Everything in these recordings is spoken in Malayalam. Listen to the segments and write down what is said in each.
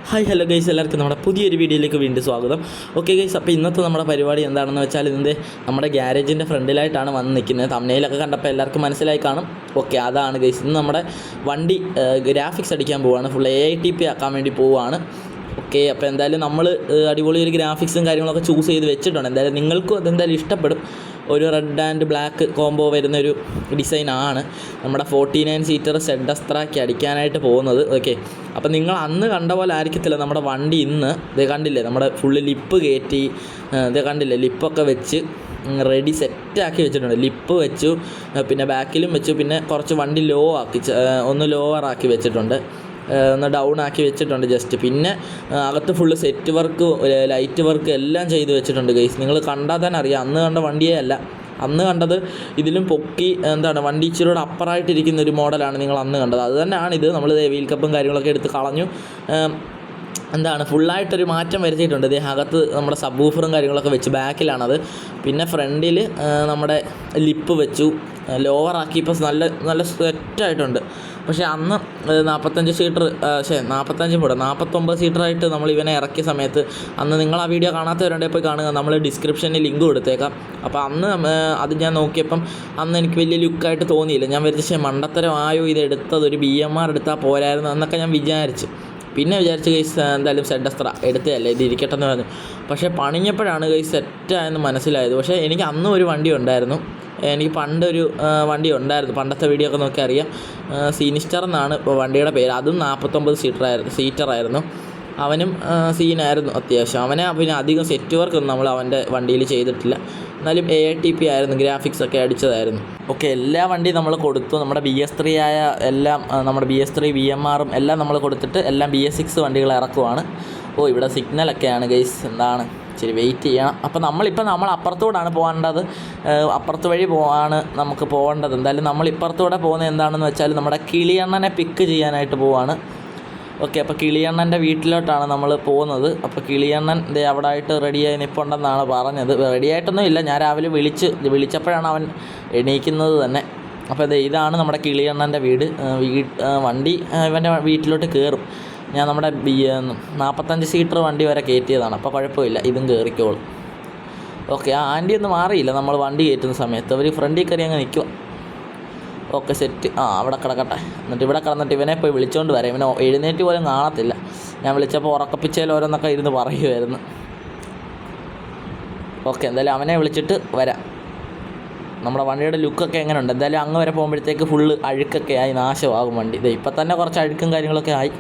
ഹായ് ഹലോ ഗൈസ്, എല്ലാവർക്കും നമ്മുടെ പുതിയൊരു വീഡിയോയിലേക്ക് വീണ്ടും സ്വാഗതം. ഓക്കെ ഗൈസ്, അപ്പോൾ ഇന്നത്തെ നമ്മുടെ പരിപാടി എന്താണെന്ന് വെച്ചാൽ ഇതിൻ്റെ നമ്മുടെ ഗ്യാരേജിൻ്റെ ഫ്രണ്ടിലായിട്ടാണ് വന്ന് നിൽക്കുന്നത്. തമ്പ്നെയിലൊക്കെ കണ്ടപ്പോൾ എല്ലാവർക്കും മനസ്സിലായി കാണും. ഓക്കെ, അതാണ് ഗൈസ്. ഇന്ന് നമ്മുടെ വണ്ടി ഗ്രാഫിക്സ് അടിക്കാൻ പോവുകയാണ്. ഫുൾ AITP ആക്കാൻ വേണ്ടി പോവുകയാണ്. ഓക്കെ, അപ്പോൾ എന്തായാലും നമ്മൾ അടിപൊളി ഒരു ഗ്രാഫിക്സും കാര്യങ്ങളൊക്കെ ചൂസ് ചെയ്ത് വെച്ചിട്ടുണ്ട്. എന്തായാലും നിങ്ങൾക്കും അതെന്തായാലും ഇഷ്ടപ്പെടും. ഒരു റെഡ് ആൻഡ് ബ്ലാക്ക് കോംബോ വരുന്നൊരു ഡിസൈനാണ് നമ്മുടെ 49 സീറ്റർ സെഡസ്ത്രാക്കി അടിക്കാനായിട്ട് പോകുന്നത്. ഓക്കെ, അപ്പോൾ നിങ്ങൾ അന്ന് കണ്ട പോലെ ആയിരിക്കത്തില്ല നമ്മുടെ വണ്ടി ഇന്ന്. ഇത് കണ്ടില്ലേ, നമ്മുടെ ഫുള്ള് ലിപ്പ് കയറ്റി, ഇത് കണ്ടില്ലേ, ലിപ്പൊക്കെ വെച്ച് റെഡി സെറ്റാക്കി വെച്ചിട്ടുണ്ട്. ലിപ്പ് വെച്ചു, പിന്നെ ബാക്കിലും വെച്ചു, പിന്നെ കുറച്ച് വണ്ടി ലോ ആക്കി, ഒന്ന് ലോവറാക്കി വെച്ചിട്ടുണ്ട്, ഒന്ന് ഡൗൺ ആക്കി വെച്ചിട്ടുണ്ട് ജസ്റ്റ്. പിന്നെ അകത്ത് full set work, light work എല്ലാം ചെയ്ത് വെച്ചിട്ടുണ്ട് ഗൈസ്. നിങ്ങൾ കണ്ടാൽ തന്നെ അറിയാം, അന്ന് കണ്ട വണ്ടിയേ അല്ല. അന്ന് കണ്ടത് ഇതിലും പൊക്കി, എന്താണ്, വണ്ടി ഇച്ചിരിയുടെ അപ്പറായിട്ടിരിക്കുന്ന ഒരു മോഡലാണ് നിങ്ങൾ അന്ന് കണ്ടത്. അത് തന്നെയാണിത്. നമ്മൾ വീൽ കപ്പും കാര്യങ്ങളൊക്കെ എടുത്ത് കളഞ്ഞു, എന്താണ്, ഫുള്ളായിട്ടൊരു മാറ്റം വരുത്തിയിട്ടുണ്ട്. ഇത് അകത്ത് നമ്മുടെ സബ് വൂഫറും കാര്യങ്ങളൊക്കെ വെച്ച്, ബാക്കിലാണത്. പിന്നെ ഫ്രണ്ടിൽ നമ്മുടെ ലിപ്പ് വെച്ചു, ലോവറാക്കി. ഇപ്പോൾ നല്ല സെറ്റായിട്ടുണ്ട്. പക്ഷേ അന്ന് 45 സീറ്റർ, 49 സീറ്ററായിട്ട് നമ്മൾ ഇവനെ ഇറക്കിയ സമയത്ത്, അന്ന് നിങ്ങൾ ആ വീഡിയോ കാണാത്തവരുണ്ടെങ്കിൽ പോയി കാണുക. നമ്മൾ ഡിസ്ക്രിപ്ഷനിൽ ലിങ്ക് കൊടുത്തേക്കാം. അപ്പോൾ അന്ന് അത് ഞാൻ നോക്കിയപ്പം അന്ന് എനിക്ക് വലിയ ലുക്കായിട്ട് തോന്നിയില്ല. ഞാൻ വിചാരിച്ച മണ്ടത്തരമായോ ഇത് എടുത്തത്, ഒരു BMR എടുത്താൽ പോരായിരുന്നു എന്നൊക്കെ ഞാൻ വിചാരിച്ചു. പിന്നെ വിചാരിച്ച് ഗൈസ് എന്തായാലും സെഡസ്ത്ര എടുത്തതല്ലേ, ഇത് ഇരിക്കട്ടെ എന്ന് പറഞ്ഞു. പക്ഷേ പണിഞ്ഞപ്പോഴാണ് ഗൈസ് സെറ്റായെന്ന് മനസ്സിലായത്. പക്ഷേ എനിക്ക് അന്നും ഒരു വണ്ടി ഉണ്ടായിരുന്നു. എനിക്ക് പണ്ടൊരു വണ്ടി ഉണ്ടായിരുന്നു, പണ്ടത്തെ വീഡിയോ ഒക്കെ നോക്കി അറിയാം. സിനിസ്റ്റർ എന്നാണ് ഇപ്പോൾ വണ്ടിയുടെ പേര്. അതും 49 സീറ്ററായിരുന്നു. അവനും സീനായിരുന്നു അത്യാവശ്യം. അവനെ പിന്നെ അധികം സെറ്റ് വർക്കൊന്നും നമ്മൾ അവൻ്റെ വണ്ടിയിൽ ചെയ്തിട്ടില്ല. എന്നാലും AITP ആയിരുന്നു, ഗ്രാഫിക്സ് ഒക്കെ അടിച്ചതായിരുന്നു. ഓക്കെ, എല്ലാ വണ്ടിയും നമ്മൾ കൊടുത്തു. നമ്മുടെ BS3 ആയ എല്ലാം, നമ്മുടെ BS3 VMRും എല്ലാം നമ്മൾ കൊടുത്തിട്ട് എല്ലാം BS6 വണ്ടികൾ ഇറക്കുവാണ്. ഇവിടെ സിഗ്നലൊക്കെയാണ് ഗൈസ്, എന്താണ്, ഇച്ചിരി വെയിറ്റ് ചെയ്യണം. അപ്പോൾ നമ്മൾ അപ്പുറത്തൂടാണ് പോകേണ്ടത്, അപ്പുറത്ത് വഴി പോവാണ് നമുക്ക് പോകേണ്ടത്. എന്തായാലും നമ്മൾ ഇപ്പുറത്തൂടെ പോകുന്നത് എന്താണെന്ന് വെച്ചാൽ നമ്മുടെ കിളിയണ്ണനെ പിക്ക് ചെയ്യാനായിട്ട് പോവാണ്. ഓക്കെ, അപ്പോൾ കിളിയണ്ണൻ്റെ വീട്ടിലോട്ടാണ് നമ്മൾ പോകുന്നത്. അപ്പോൾ കിളിയണ്ണൻ ദേ അവിടെ ആയിട്ട് റെഡിയായി നിൽപ്പുണ്ടെന്നാണ് പറഞ്ഞത്. റെഡിയായിട്ടൊന്നും ഇല്ല, ഞാൻ രാവിലെ വിളിച്ചപ്പോഴാണ് അവൻ എണീക്കുന്നത് തന്നെ. അപ്പോൾ ഇതാണ് നമ്മുടെ കിളിയണ്ണൻ്റെ വീട്. വണ്ടി ഇവൻ്റെ വീട്ടിലോട്ട് കയറും. ഞാൻ നമ്മുടെ 45 സീറ്റർ വണ്ടി വരെ കയറ്റിയതാണ്, അപ്പോൾ കുഴപ്പമില്ല, ഇതും കയറിക്കോളും. ഓക്കെ, ആ ആൻറ്റി ഒന്നും മാറിയില്ല നമ്മൾ വണ്ടി കയറ്റുന്ന സമയത്ത്. അവർ ഫ്രണ്ടിൽ കയറി അങ്ങ് നിൽക്കുക. Okay, set. അവിടെ കിടക്കട്ടെ. എന്നിട്ട് ഇവിടെ കിടന്നിട്ട് ഇവനെ പോയി വിളിച്ചുകൊണ്ട് വരാം. ഇവനെ എഴുന്നേറ്റ് പോലും കാണത്തില്ല. ഞാൻ വിളിച്ചപ്പോൾ ഉറക്കപ്പിച്ചതിൽ ഓരോന്നൊക്കെ ഇരുന്ന് പറയുമായിരുന്നു. ഓക്കെ, എന്തായാലും അവനെ വിളിച്ചിട്ട് വരാം. നമ്മുടെ വണ്ടിയുടെ ലുക്കൊക്കെ എങ്ങനെയുണ്ട്? എന്തായാലും അങ്ങ് വരെ പോകുമ്പോഴത്തേക്ക് ഫുള്ള് അഴുക്കൊക്കെ ആയി നാശമാകും വണ്ടി. ഇപ്പം തന്നെ കുറച്ച് അഴുക്കും കാര്യങ്ങളൊക്കെ ആയി.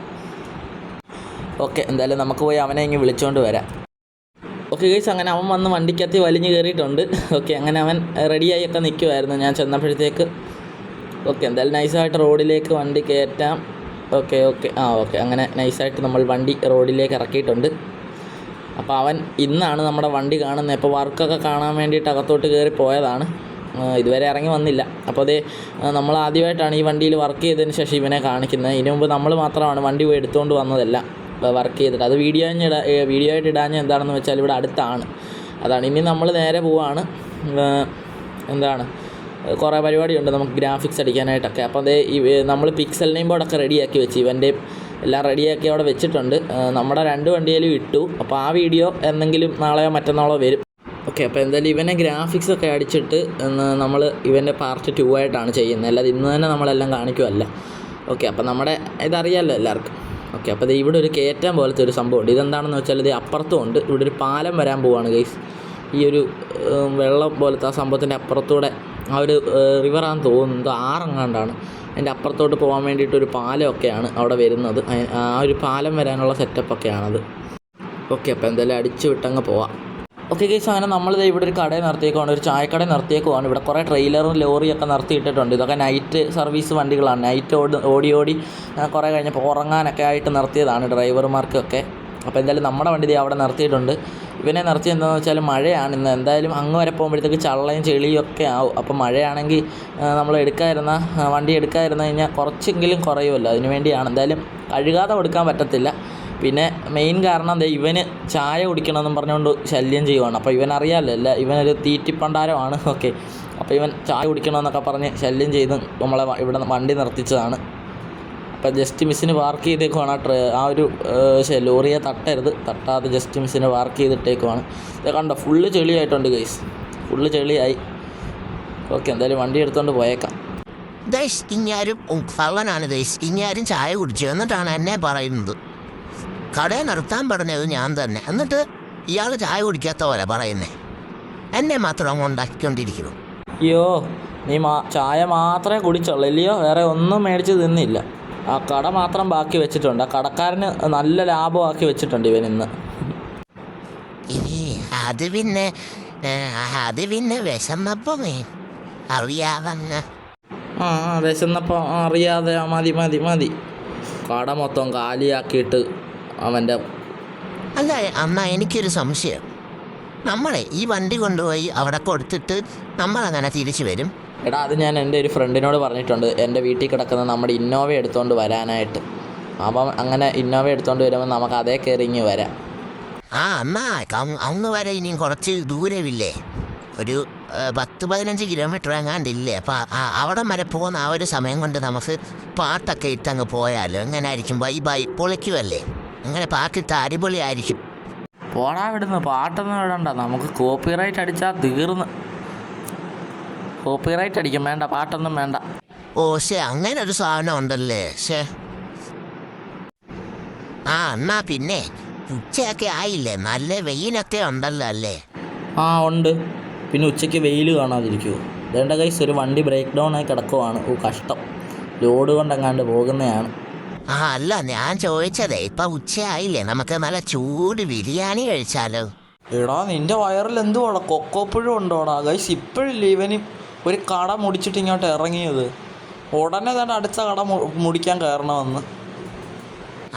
ഓക്കെ, എന്തായാലും നമുക്ക് പോയി അവനെ ഇങ്ങ് വിളിച്ചുകൊണ്ട് വരാം. ഓക്കെ ഗൈസ്, അങ്ങനെ അവൻ വന്ന് വണ്ടിക്കകത്ത് വലിഞ്ഞ് കയറിയിട്ടുണ്ട്. ഓക്കെ, അങ്ങനെ അവൻ റെഡിയായിയൊക്കെ നിൽക്കുമായിരുന്നു ഞാൻ ചെന്നപ്പോഴത്തേക്ക്. ഓക്കെ, എന്തായാലും നൈസായിട്ട് റോഡിലേക്ക് വണ്ടി കയറ്റാം. ഓക്കെ, അങ്ങനെ നൈസായിട്ട് നമ്മൾ വണ്ടി റോഡിലേക്ക് ഇറക്കിയിട്ടുണ്ട്. അപ്പോൾ അവൻ ഇന്നാണ് നമ്മുടെ വണ്ടി കാണുന്നത്. അപ്പോൾ വർക്കൊക്കെ കാണാൻ വേണ്ടിയിട്ട് അകത്തോട്ട് കയറി പോയതാണ്, ഇതുവരെ ഇറങ്ങി വന്നില്ല. അപ്പോൾ നമ്മൾ ആദ്യമായിട്ടാണ് ഈ വണ്ടിയിൽ വർക്ക് ചെയ്തതിന് ശേഷം ഇവനെ കാണിക്കുന്നത്. ഇതിനു മുമ്പ് നമ്മൾ മാത്രമാണ് വണ്ടി പോയി എടുത്തുകൊണ്ട് വന്നതല്ല, വർക്ക് ചെയ്തിട്ട്. അത് വീഡിയോ ആയിട്ട് ഇടാഞ്ഞ എന്താണെന്ന് വെച്ചാൽ ഇവിടെ അടുത്താണ്, അതാണ്. ഇനി നമ്മൾ നേരെ പോവാണ്. എന്താണ്, കുറേ പരിപാടിയുണ്ട് നമുക്ക് ഗ്രാഫിക്സ് അടിക്കാനായിട്ടൊക്കെ. അപ്പോൾ നമ്മൾ പിക്സൽ നെയിം ബോർഡൊക്കെ റെഡിയാക്കി വെച്ച്, ഇവൻ്റെ എല്ലാം റെഡിയാക്കി അവിടെ വെച്ചിട്ടുണ്ട്. നമ്മുടെ 2 വണ്ടിയിലും ഇട്ടു. അപ്പോൾ ആ വീഡിയോ എന്തെങ്കിലും നാളെയോ മറ്റന്നാളോ വരും. ഓക്കെ, അപ്പോൾ എന്തായാലും ഇവനെ ഗ്രാഫിക്സ് ഒക്കെ അടിച്ചിട്ട് നമ്മൾ ഇവൻ്റെ പാർട്ട് 2 ആയിട്ടാണ് ചെയ്യുന്നത്, അല്ലാതെ ഇന്ന് തന്നെ നമ്മളെല്ലാം കാണിക്കുമല്ല. ഓക്കെ, അപ്പോൾ നമ്മുടെ ഇതറിയാമല്ലോ എല്ലാവർക്കും. ഓക്കെ, അപ്പോൾ ഇവിടെ ഒരു കയറ്റം പോലത്തെ ഒരു സംഭവമുണ്ട്. ഇതെന്താണെന്ന് വെച്ചാൽ അപ്പുറത്തും ഉണ്ട്. ഇവിടെ ഒരു പാലം വരാൻ പോവുകയാണ് ഗൈസ്. ഈ ഒരു വെള്ളം പോലത്തെ ആ സംഭവത്തിൻ്റെ അപ്പുറത്തൂടെ, ആ ഒരു റിവറാന്ന് തോന്നുന്നത്, ആറെങ്ങാണ്ടാണ്, അതിൻ്റെ അപ്പുറത്തോട്ട് പോകാൻ വേണ്ടിയിട്ടൊരു പാലമൊക്കെയാണ് അവിടെ വരുന്നത്. ആ ഒരു പാലം വരാനുള്ള സെറ്റപ്പൊക്കെയാണത്. ഓക്കെ, അപ്പോൾ എന്തായാലും അടിച്ചു വിട്ടങ്ങ് പോവാം. ഓക്കെ ഗൈസ്, അങ്ങനെ നമ്മളിത് ഇവിടെ ഒരു കടയിൽ നിർത്തിയേക്കുവാണ്, ഒരു ചായക്കട നിർത്തിയേക്കുവാണ്. ഇവിടെ കുറേ ട്രെയിലറും ലോറിയൊക്കെ നിർത്തിയിട്ടിട്ടുണ്ട്. ഇതൊക്കെ നൈറ്റ് സർവീസ് വണ്ടികളാണ്. നൈറ്റ് ഓടി കുറേ കഴിഞ്ഞപ്പോൾ ഉറങ്ങാനൊക്കെ ആയിട്ട് നിർത്തിയതാണ് ഡ്രൈവർമാർക്കൊക്കെ. അപ്പോൾ എന്തായാലും നമ്മുടെ വണ്ടി അവിടെ നിർത്തിയിട്ടുണ്ട്. ഇവനെ നിർത്തി എന്താണെന്ന് വെച്ചാൽ മഴയാണ് ഇന്ന്. എന്തായാലും അങ്ങ് വരെ പോകുമ്പോഴത്തേക്ക് ചള്ളയും ചെളിയും ഒക്കെ ആവും. അപ്പോൾ മഴയാണെങ്കിൽ നമ്മൾ വണ്ടി എടുക്കാതിരുന്നു കഴിഞ്ഞാൽ കുറച്ചെങ്കിലും കുറയുമല്ലോ, അതിന് വേണ്ടിയാണ്. എന്തായാലും കഴുകാതെ കൊടുക്കാൻ പറ്റത്തില്ല. പിന്നെ മെയിൻ കാരണം ഇവന് ചായ കുടിക്കണമെന്നും പറഞ്ഞുകൊണ്ട് ശല്യം ചെയ്യുവാണ്. അപ്പോൾ ഇവനറിയാമല്ലോ, ഇവനൊരു തീറ്റിപ്പണ്ടാരമാണ്. ഓക്കെ, അപ്പോൾ ഇവൻ ചായ കുടിക്കണമെന്നൊക്കെ പറഞ്ഞ് ശല്യം ചെയ്ത് നമ്മളെ ഇവിടെ വണ്ടി നിർത്തിച്ചതാണ്. അപ്പം ജസ്റ്റ് മിസ്സിന് പാർക്ക് ചെയ്തേക്കുവാണ് ആ ഒരു ലോറിയെ തട്ടാതെ ജസ്റ്റ് മിസ്സിന് പാർക്ക് ചെയ്തിട്ടേക്കുവാണ്. ഇത് കണ്ടോ, ഫുള്ള് ചെളിയായിട്ടുണ്ട് ഗൈസ്, ഫുള്ള് ചെളിയായി. ഓക്കെ, എന്തായാലും വണ്ടി എടുത്തുകൊണ്ട് പോയേക്കാം. ദൈസ് ഇങ്ങാരും കള്ളനാണ് ദൈസ്. ഇങ്ങാരും ചായ കുടിച്ചു എന്നിട്ടാണ് എന്നെ പറയുന്നത്. കടയിൽ നിർത്താൻ പറഞ്ഞത് ഞാൻ തന്നെ, എന്നിട്ട് ഇയാൾ ചായ കുടിക്കാത്ത പോലെ പറയുന്നേ. എന്നെ മാത്രം അങ്ങ് ഉണ്ടാക്കിക്കൊണ്ടിരിക്കുന്നു. അയ്യോ, നീ ചായ മാത്രമേ കുടിച്ചുള്ളൂ ഇല്ലയോ? വേറെ ഒന്നും മേടിച്ച് തിന്നില്ല. ആ കട മാത്രം ബാക്കി വെച്ചിട്ടുണ്ട്. ആ കടക്കാരന് നല്ല ലാഭമാക്കി വെച്ചിട്ടുണ്ട് ഇവൻ ഇന്ന്. അത് പിന്നെ വിശന്നപ്പം അറിയാവങ്ങ്. വിശന്നപ്പം അറിയാതെ മതി. കട മൊത്തം കാലിയാക്കിയിട്ട് അവൻ്റെ. അല്ല അമ്മ, എനിക്കൊരു സംശയം. നമ്മളെ ഈ വണ്ടി കൊണ്ടുപോയി അവിടെ കൊടുത്തിട്ട് നമ്മളങ്ങനെ തിരിച്ചു വരും? എടാ, അത് ഞാൻ എൻ്റെ ഒരു ഫ്രണ്ടിനോട് പറഞ്ഞിട്ടുണ്ട്, എൻ്റെ വീട്ടിൽ കിടക്കുന്ന നമ്മുടെ ഇന്നോവ എടുത്തുകൊണ്ട് വരാനായിട്ട്. അപ്പം അങ്ങനെ ഇന്നോവ എടുത്തുകൊണ്ട് വരുമ്പോൾ നമുക്ക് അതേ കയറി ഇങ്ങ് വരാം. എന്നാ അന്ന് വരെ ഇനിയും കുറച്ച് ദൂരമില്ലേ? ഒരു 10-15 കിലോമീറ്റർ എങ്ങാണ്ടില്ലേ? അപ്പം അവിടം വരെ പോകുന്ന ആ ഒരു സമയം കൊണ്ട് നമുക്ക് പാട്ടൊക്കെ ഇട്ടങ്ങ് പോയാലോ? എങ്ങനെ ആയിരിക്കും? ബൈ പൊളിക്കുമല്ലേ? അങ്ങനെ പാട്ടിട്ട് അടിപൊളിയായിരിക്കും. പോടാ വിടുന്നു, പാട്ടൊന്നും ഇടണ്ട. നമുക്ക് കോപ്പിറൈറ്റ് അടിച്ചാൽ തീർന്ന്. കോപ്പിറൈറ്റ് അടിക്കും, വേണ്ട, പാട്ടൊന്നും വേണ്ട. അങ്ങനെ ഒരു സാധനം ഉണ്ടല്ലേ? എന്നാ പിന്നെ ഉച്ചയൊക്കെ ആയില്ലേ? നല്ല വെയിലൊക്കെ ഉണ്ടല്ലോ അല്ലേ? ഉണ്ട്. പിന്നെ ഉച്ചയ്ക്ക് വെയിൽ കാണാതിരിക്കുമോ? വേണ്ട കൈസ്, ഒരു വണ്ടി ബ്രേക്ക് ഡൗൺ ആയി കിടക്കുവാണ്. കഷ്ടം, ലോഡ് കൊണ്ടെങ്ങാണ്ട് പോകുന്നതാണ്. അല്ല, ഞാൻ ചോദിച്ചതേ, ഇപ്പം ഉച്ചയായില്ലേ? നമുക്ക് നല്ല ചൂട് ബിരിയാണി കഴിച്ചാലോ? എടാ, നിൻ്റെ വയറിൽ എന്തുവാടാ? കൊക്കോപ്പുഴും ഉണ്ടോടാ ഗൈസ്? ഇപ്പോഴില്ലേ ഇവന് ഒരു കട മുടിച്ചിട്ട് ഇങ്ങോട്ട് ഇറങ്ങിയത്? ഉടനെ തന്നെ അടുത്ത കട മുടിക്കാൻ കയറണമെന്ന്.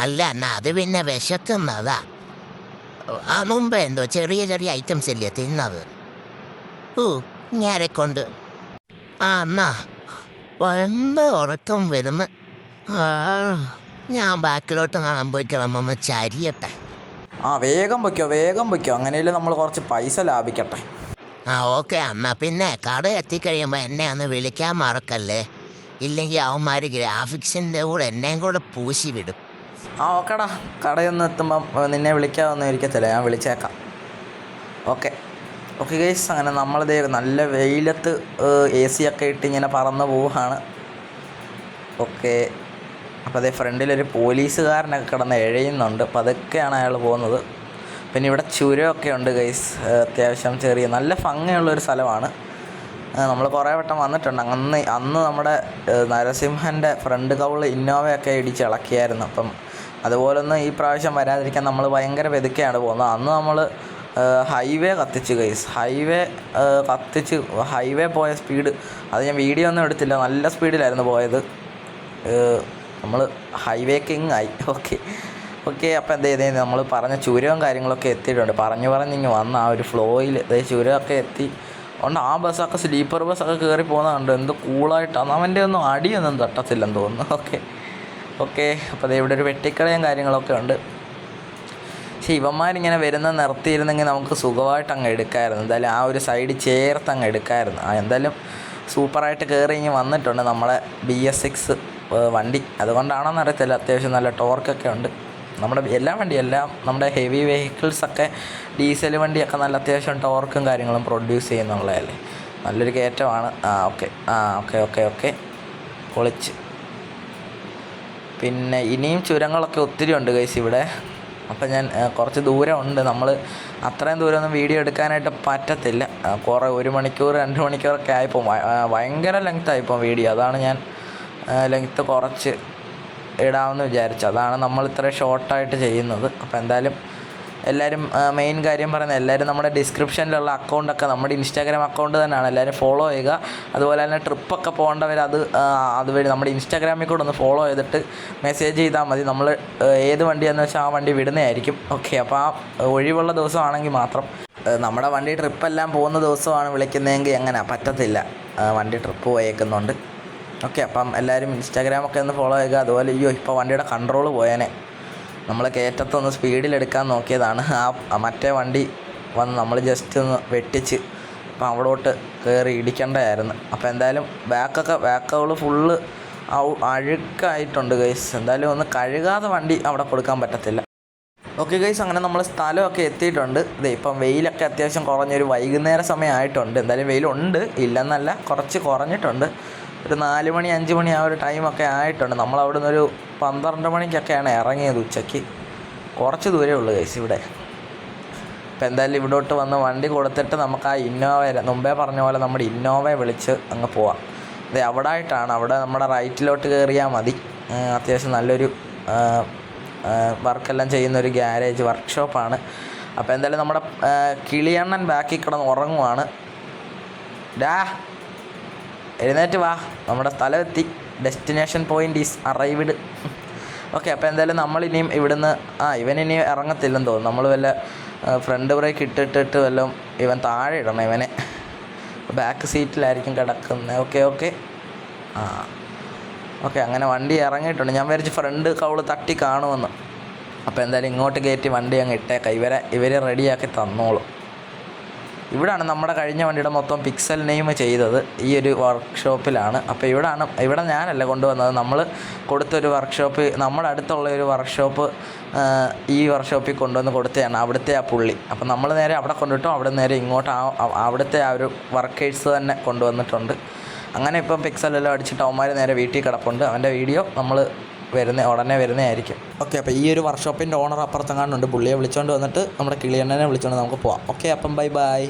അല്ല എന്നാ അത് പിന്നെ വിശക്കുന്നതാ. മുമ്പ് എന്തോ ചെറിയ ഐറ്റംസ് അല്ലേ തിന്നത്? ഞാനെക്കൊണ്ട് എന്നാ വമ്പ ഉറക്കം വരുന്ന. ഞാൻ ബാക്കിലോട്ട് കാണാൻ പോയി കിളമ്പ ചരിയട്ടെ. വേഗം വയ്ക്കോ. അങ്ങനെയല്ലേ നമ്മൾ കുറച്ച് പൈസ ലാഭിക്കട്ടെ. ഓക്കെ. എന്നാ പിന്നെ കട എത്തിക്കഴിയുമ്പോൾ എന്നെ ഒന്ന് വിളിക്കാൻ മറക്കല്ലേ? ഇല്ലെങ്കിൽ അവന്മാർ ഗ്രാഫിക്സിൻ്റെ കൂടെ എന്നെയും കൂടെ പൂശി വിടും. ഓക്കെടാ, കടയൊന്നും എത്തുമ്പം നിന്നെ വിളിക്കാമെന്ന് ഇരിക്കത്തില്ല, ഞാൻ വിളിച്ചേക്കാം. ഓക്കെ ഗൈസ്, അങ്ങനെ നമ്മളിത് നല്ല വെയിലത്ത് AC ഒക്കെ ഇട്ട് ഇങ്ങനെ പറന്ന് പോവുകയാണ്. ഓക്കെ, അപ്പോൾ അതേ ഫ്രണ്ടിലൊരു പോലീസുകാരനൊക്കെ കിടന്ന് എഴയുന്നുണ്ട്. അപ്പോൾ അതൊക്കെയാണ് അയാൾ പോകുന്നത്. പിന്നെ ഇവിടെ ചുരമൊക്കെ ഉണ്ട് ഗൈസ്, അത്യാവശ്യം ചെറിയ നല്ല ഭംഗിയുള്ളൊരു സ്ഥലമാണ്. നമ്മൾ കുറേ വട്ടം വന്നിട്ടുണ്ട്. അന്ന് നമ്മുടെ നരസിംഹൻ്റെ ഫ്രണ്ട് കൗള് ഇന്നോവയൊക്കെ ഇടിച്ച് ഇളക്കിയായിരുന്നു. അപ്പം അതുപോലൊന്നും ഈ പ്രാവശ്യം വരാതിരിക്കാൻ നമ്മൾ ഭയങ്കര വെതുക്കെയാണ് പോകുന്നത്. അന്ന് നമ്മൾ ഹൈവേ കത്തിച്ച് ഗൈസ്, ഹൈവേ പോയ സ്പീഡ് അത് ഞാൻ വീഡിയോ ഒന്നും എടുത്തില്ല, നല്ല സ്പീഡിലായിരുന്നു പോയത്. നമ്മൾ ഹൈവേ കിങ് ആയി. ഓക്കെ അപ്പോൾ എന്തേ നമ്മൾ പറഞ്ഞ ചുരവും കാര്യങ്ങളൊക്കെ എത്തിയിട്ടുണ്ട്. പറഞ്ഞിങ്ങ് വന്ന ആ ഒരു ഫ്ലോയിൽ ചുരമൊക്കെ എത്തി. അതുകൊണ്ട് ആ ബസ്സൊക്കെ സ്ലീപ്പർ ബസ്സൊക്കെ കയറി പോകുന്നതുണ്ട്. എന്ത് കൂളായിട്ടാണ്, അവൻ്റെ ഒന്നും അടിയൊന്നും തട്ടത്തില്ലെന്ന് തോന്നുന്നു. ഓക്കെ അപ്പോൾ ഇവിടെ ഒരു വെട്ടിക്കളയും കാര്യങ്ങളൊക്കെ ഉണ്ട്. പക്ഷേ ഇവന്മാരിങ്ങനെ വരുന്ന നിർത്തിയിരുന്നെങ്കിൽ നമുക്ക് സുഖമായിട്ട് അങ്ങ് എടുക്കാമായിരുന്നു. എന്തായാലും ആ ഒരു സൈഡ് ചേർത്ത് അങ്ങ് എടുക്കാമായിരുന്നു. എന്തായാലും സൂപ്പറായിട്ട് കയറി ഇങ്ങ് വന്നിട്ടുണ്ട് നമ്മളെ BS6 വണ്ടി. അതുകൊണ്ടാണെന്ന് അറിയത്തില്ല, അത്യാവശ്യം നല്ല ടോർക്കൊക്കെ ഉണ്ട്. നമ്മുടെ എല്ലാം നമ്മുടെ ഹെവി വെഹിക്കിൾസൊക്കെ ഡീസൽ വണ്ടിയൊക്കെ നല്ല അത്യാവശ്യം ടോർക്കും കാര്യങ്ങളും പ്രൊഡ്യൂസ് ചെയ്യുന്നുള്ളതല്ലേ. നല്ലൊരു കയറ്റമാണ്. ഓക്കെ പൊളിച്ച്. പിന്നെ ഇനിയും ചുരങ്ങളൊക്കെ ഒത്തിരി ഉണ്ട് ഗൈസ് ഇവിടെ. അപ്പം ഞാൻ കുറച്ച് ദൂരമുണ്ട്, നമ്മൾ അത്രയും ദൂരമൊന്നും വീഡിയോ എടുക്കാനായിട്ട് പറ്റത്തില്ല. കുറേ 1 മണിക്കൂർ 2 മണിക്കൂറൊക്കെ ആയിപ്പോൾ ഭയങ്കര ലെങ്ത്തായിപ്പോൾ വീഡിയോ. അതാണ് ഞാൻ ലെങ്ത്ത് കുറച്ച് ഇടാമെന്ന് വിചാരിച്ചു. അതാണ് നമ്മൾ ഇത്ര ഷോർട്ടായിട്ട് ചെയ്യുന്നത്. അപ്പോൾ എന്തായാലും എല്ലാവരും മെയിൻ കാര്യം പറയുന്നത്, എല്ലാവരും നമ്മുടെ ഡിസ്ക്രിപ്ഷനിലുള്ള അക്കൗണ്ടൊക്കെ നമ്മുടെ ഇൻസ്റ്റാഗ്രാം അക്കൗണ്ട് തന്നെയാണ്, എല്ലാവരും ഫോളോ ചെയ്യുക. അതുപോലെ തന്നെ ട്രിപ്പൊക്കെ പോകേണ്ടവർ അതുവഴി നമ്മുടെ ഇൻസ്റ്റാഗ്രാമിൽ കൂടെ ഒന്ന് ഫോളോ ചെയ്തിട്ട് മെസ്സേജ് ചെയ്താൽ മതി. നമ്മൾ ഏത് വണ്ടിയാണെന്ന് വെച്ചാൽ ആ വണ്ടി വിടുന്നതായിരിക്കും. ഓക്കെ, അപ്പോൾ ആ ഒഴിവുള്ള ദിവസമാണെങ്കിൽ മാത്രം. നമ്മുടെ വണ്ടി ട്രിപ്പെല്ലാം പോകുന്ന ദിവസമാണ് വിളിക്കുന്നതെങ്കിൽ എങ്ങനെ പറ്റത്തില്ല, വണ്ടി ട്രിപ്പ് പോയേക്കുന്നുണ്ട്. ഓക്കെ, അപ്പം എല്ലാവരും ഇൻസ്റ്റാഗ്രാമൊക്കെ ഒന്ന് ഫോളോ ചെയ്യുക. അതുപോലെ ഇപ്പോൾ വണ്ടിയുടെ കൺട്രോൾ പോയേനെ, നമ്മൾ കയറ്റത്തൊന്ന് സ്പീഡിലെടുക്കാൻ നോക്കിയതാണ്. മറ്റേ വണ്ടി വന്ന് നമ്മൾ ജസ്റ്റ് ഒന്ന് വെട്ടിച്ച് അപ്പം അവിടോട്ട് കയറി ഇടിക്കേണ്ടതായിരുന്നു. അപ്പോൾ എന്തായാലും ബാക്കൗൾ ഫുള്ള് അഴുക്കായിട്ടുണ്ട് ഗൈസ്. എന്തായാലും ഒന്ന് കഴുകാതെ വണ്ടി അവിടെ കൊടുക്കാൻ പറ്റത്തില്ല. ഓക്കെ ഗൈസ്, അങ്ങനെ നമ്മൾ സ്ഥലമൊക്കെ എത്തിയിട്ടുണ്ട്. ഇതേ ഇപ്പം വെയിലൊക്കെ അത്യാവശ്യം കുറഞ്ഞൊരു വൈകുന്നേര സമയമായിട്ടുണ്ട്. എന്തായാലും വെയിലുണ്ട്, ഇല്ലെന്നല്ല, കുറച്ച് കുറഞ്ഞിട്ടുണ്ട്. ഒരു 4 മണി 5 മണി ആ ഒരു ടൈമൊക്കെ ആയിട്ടുണ്ട്. നമ്മളവിടെ നിന്നൊരു 12 മണിക്കൊക്കെയാണ് ഇറങ്ങിയത് ഉച്ചയ്ക്ക്. കുറച്ച് ദൂരമേ ഉള്ളൂ ഗൈസ് ഇവിടെ. ഇപ്പം എന്തായാലും ഇവിടോട്ട് വന്ന് വണ്ടി കൊടുത്തിട്ട് നമുക്ക് ആ ഇന്നോവ മുമ്പേ പറഞ്ഞ പോലെ നമ്മുടെ ഇന്നോവയെ വിളിച്ച് അങ്ങ് പോവാം. അതെ അവിടെ ആയിട്ടാണ്, അവിടെ നമ്മുടെ റൈറ്റിലോട്ട് കയറിയാൽ മതി. അത്യാവശ്യം നല്ലൊരു വർക്കെല്ലാം ചെയ്യുന്നൊരു ഗ്യാരേജ് വർക്ക്ഷോപ്പാണ്. അപ്പോൾ എന്തായാലും നമ്മുടെ കിളിയണ്ണൻ ബാക്കിൽ കിടന്ന് ഉറങ്ങുവാണ്. എഴുന്നേറ്റ് വാ, നമ്മുടെ സ്ഥലമെത്തി. Destination point is arrived. Okay, അപ്പോൾ എന്തായാലും നമ്മളിനിയും ഇവിടുന്ന് ഇവനിനി ഇറങ്ങത്തില്ലെന്ന് തോന്നുന്നു. നമ്മൾ വല്ല ഫ്രണ്ട് ബ്രേക്ക് ഇട്ടിട്ട് വല്ലതും ഇവൻ താഴെ ഇടണം. ഇവനെ ബാക്ക് സീറ്റിലായിരിക്കും കിടക്കുന്നത്. ഓക്കെ ഓക്കെ, അങ്ങനെ വണ്ടി ഇറങ്ങിയിട്ടുണ്ട്. ഞാൻ വിചാരിച്ച് ഫ്രണ്ട് കൗള് തട്ടി കാണുമെന്ന്. അപ്പോൾ എന്തായാലും ഇങ്ങോട്ട് കയറ്റി വണ്ടി അങ്ങ് ഇട്ടേക്കാം. ഇവർ റെഡിയാക്കി തന്നോളും. ഇവിടാണ് നമ്മുടെ കഴിഞ്ഞ വണ്ടിയുടെ മൊത്തം പിക്സൽ നെയിം ചെയ്തത്, ഈ ഒരു വർക്ക്ഷോപ്പിലാണ്. അപ്പോൾ ഇവിടെ ഞാനല്ല കൊണ്ടുവന്നത്, നമ്മൾ കൊടുത്തൊരു വർക്ക്ഷോപ്പ്, നമ്മുടെ അടുത്തുള്ള ഒരു വർക്ക്ഷോപ്പ് ഈ വർക്ക്ഷോപ്പിൽ കൊണ്ടുവന്ന് കൊടുത്തതാണ്, അവിടുത്തെ ആ പുള്ളി. അപ്പോൾ നമ്മൾ നേരെ അവിടെ കൊണ്ടിട്ടും അവിടെ നേരെ ഇങ്ങോട്ട് അവിടുത്തെ ആ ഒരു വർക്കേഴ്സ് തന്നെ കൊണ്ടുവന്നിട്ടുണ്ട്. അങ്ങനെ ഇപ്പം പിക്സലെല്ലാം അടിച്ചിട്ട് അവന്മാർ നേരെ വീട്ടിൽ കിടപ്പുണ്ട്. അവൻ്റെ വീഡിയോ നമ്മൾ ഉടനെ വരുന്നതായിരിക്കും. ഓക്കെ, അപ്പോൾ ഈ ഒരു വർക്ക്ഷോപ്പിൻ്റെ ഓണർ അപ്പുറത്തെങ്ങാണ്ടുണ്ട്. പുള്ളിയെ വിളിച്ചുകൊണ്ട് വന്നിട്ട് നമ്മുടെ കിളിയണ്ണനെ വിളിച്ചുകൊണ്ട് നമുക്ക് പോവാം. ഓക്കെ, അപ്പം ബൈ.